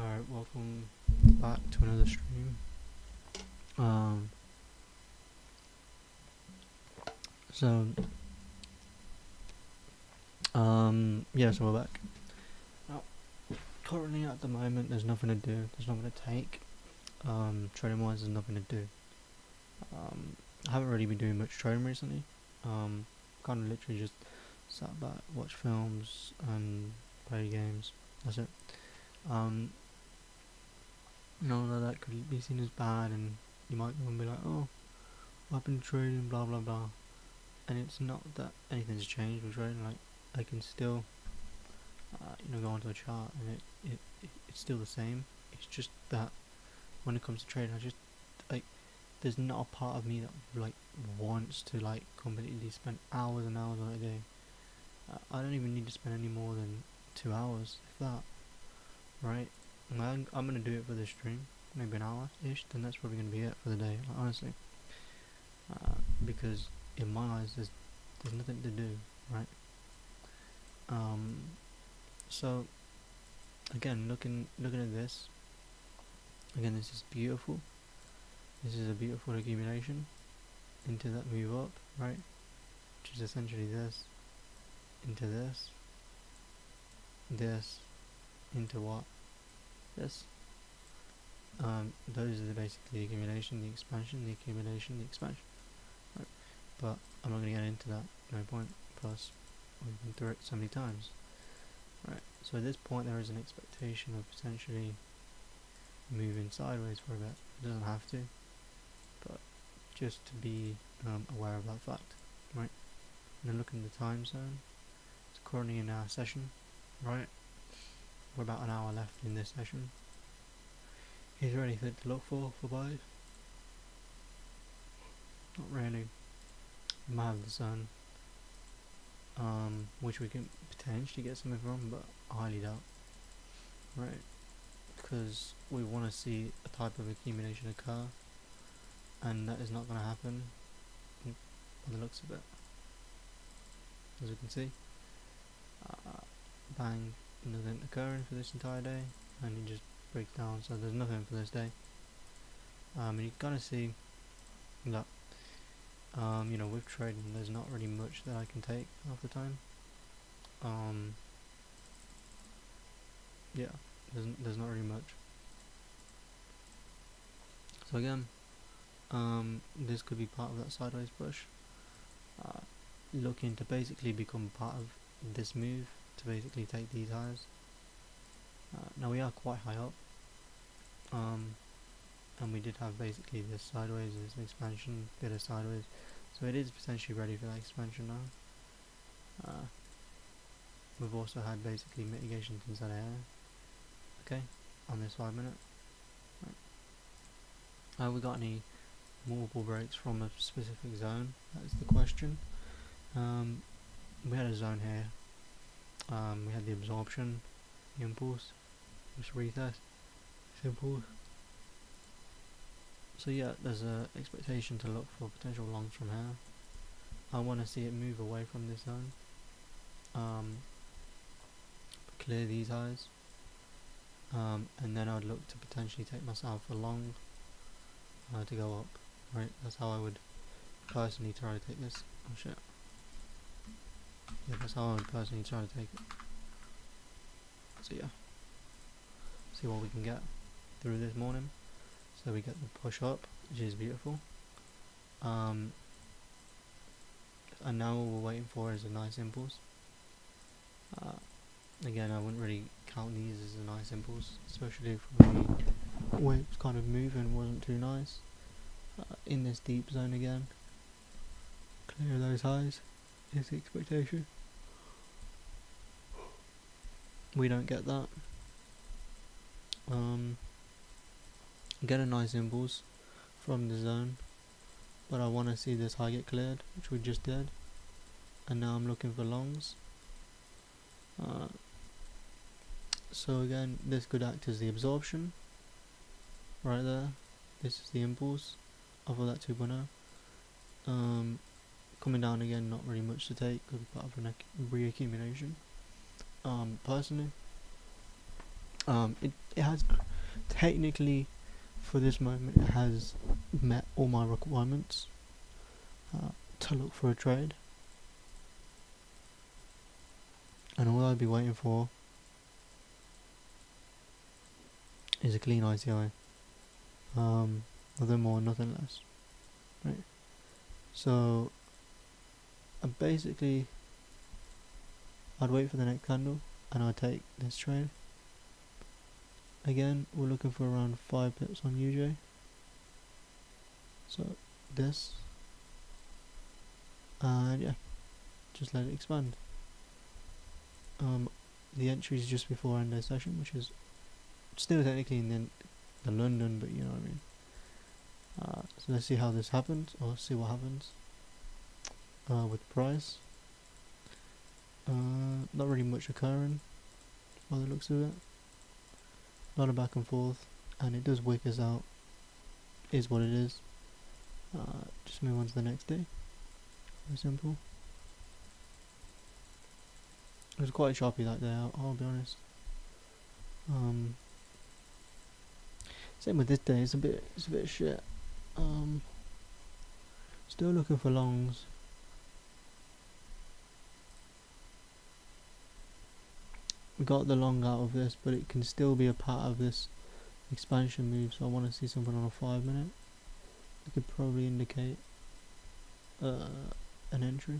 Alright, welcome back to another stream. Um, so, yeah, so we're back. Now, currently at the moment, there's nothing to do, there's nothing to take. Trading wise, there's nothing to do. I haven't really been doing much trading recently. Kind of literally just sat back, watch films, and play games. That's it. None of that could be seen as bad, and you might go and be like, oh, what happened to trading, blah blah blah. And it's not that anything's changed with trading. Like, I can still, go onto a chart, and it's still the same. It's just that when it comes to trading, I just like there's not a part of me that like wants to like completely spend hours and hours on a day. I don't even need to spend any more than 2 hours, if that. Right? I'm gonna do it for this stream, maybe an hour ish. Then that's probably gonna be it for the day. Like, honestly, because in my eyes, there's nothing to do, right? So again, looking at this, again, this is beautiful. This is a beautiful accumulation into that move up, right? Which is essentially this into this, this into what? This. Those are basically the accumulation, the expansion, the accumulation, the expansion. Right? But I'm not going to get into that. No point. Plus, we've been through it so many times. Right. So at this point, there is an expectation of potentially moving sideways for a bit. It doesn't have to, but just to be aware of that fact. Right. And then looking at the time zone. It's currently in our session. Right. We're about an hour left in this session. Is there anything to look for buys? Not really. We might have the sun, which we can potentially get something from, but I highly doubt. Right, because we want to see a type of accumulation occur, and that is not going to happen by the looks of it. As you can see, bang, nothing occurring for this entire day, and it just breaks down. So there's nothing for this day. And you kind of see that. With trading, there's not really much that I can take half the time. Yeah, there's not really much. So again, this could be part of that sideways push. Looking to basically become part of this move to basically take these highs. Now we are quite high up, and we did have basically this sideways, this expansion, bit of sideways. So it is potentially ready for that expansion now. We've also had basically mitigation inside air. Okay, on this 5 minute. Right. We got any multiple breaks from a specific zone? That is the question. We had a zone here. We had the absorption, the impulse, just retest, impulse. So yeah, there's a expectation to look for potential longs from here. I want to see it move away from this zone. Clear these highs. And then I'd look to potentially take myself a long to go up. Right, that's how I would personally try to take this. Oh shit. Yeah, that's how I would personally try to take it. So yeah, see what we can get through this morning. So we get the push up, which is beautiful. And now what we're waiting for is a nice impulse. Again, I wouldn't really count these as a nice impulse, especially if the way it's kind of moving wasn't too nice. In this deep zone again, clear those highs is the expectation. We don't get that. Get a nice impulse from the zone, but I want to see this high get cleared, which we just did, and now I'm looking for longs. So again, this could act as the absorption right there. This is the impulse off of that 2.0. Coming down again, not really much to take, could be part of an reaccumulation. Personally, It has technically, for this moment, it has met all my requirements to look for a trade, and all I'd be waiting for is a clean ICI. Nothing more, nothing less. Right. So basically, I'd wait for the next candle, and I'd take this trade. Again, we're looking for around 5 pips on UJ. So this, and yeah, just let it expand. The entry is just before end of session, which is still technically in the London, but you know what I mean. So let's see how this happens, or see what happens with price. Not really much occurring by the looks of it. A lot of back and forth, and it does wick us out. Is what it is. Just move on to the next day. Very simple. It was quite choppy that day, I'll be honest. Same with this day, it's a bit shit. Still looking for longs. We got the long out of this, but it can still be a part of this expansion move, so I want to see something on a 5 minute. It could probably indicate an entry.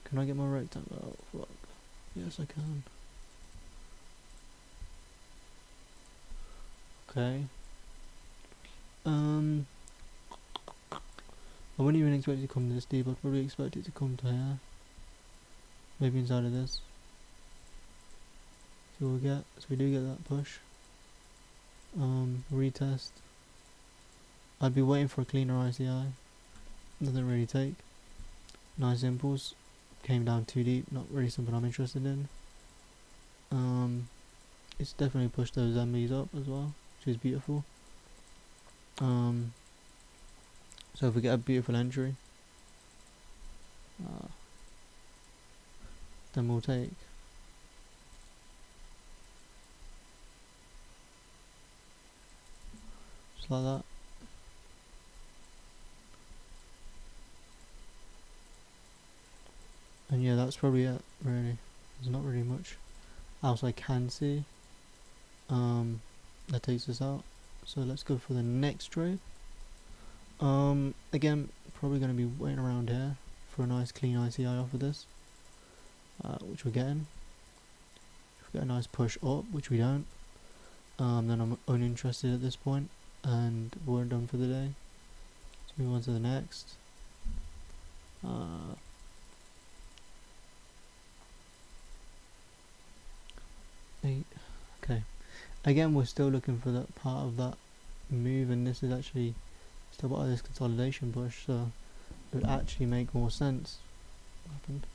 Can I get my rectangle? Oh fuck. Yes I can. Okay. I wouldn't even expect it to come this deep. I'd probably expect it to come to here. Maybe inside of this. See what we get. So we do get that push. Retest. I'd be waiting for a cleaner ICI. Doesn't really take. Nice impulse. Came down too deep. Not really something I'm interested in. It's definitely pushed those MBs up as well, which is beautiful. So if we get a beautiful entry, then we'll take. Just like that. And yeah, that's probably it, really. There's not really much else I can see that takes us out. So let's go for the next trade. Again, probably going to be waiting around here for a nice clean ICI off of this, which we're getting. If we get a nice push up, which we don't, then I'm uninterested at this point, and we're done for the day. Let's move on to the next. Okay, again we're still looking for that part of that move, and this is actually still part of this consolidation push, so it would actually make more sense. What happened?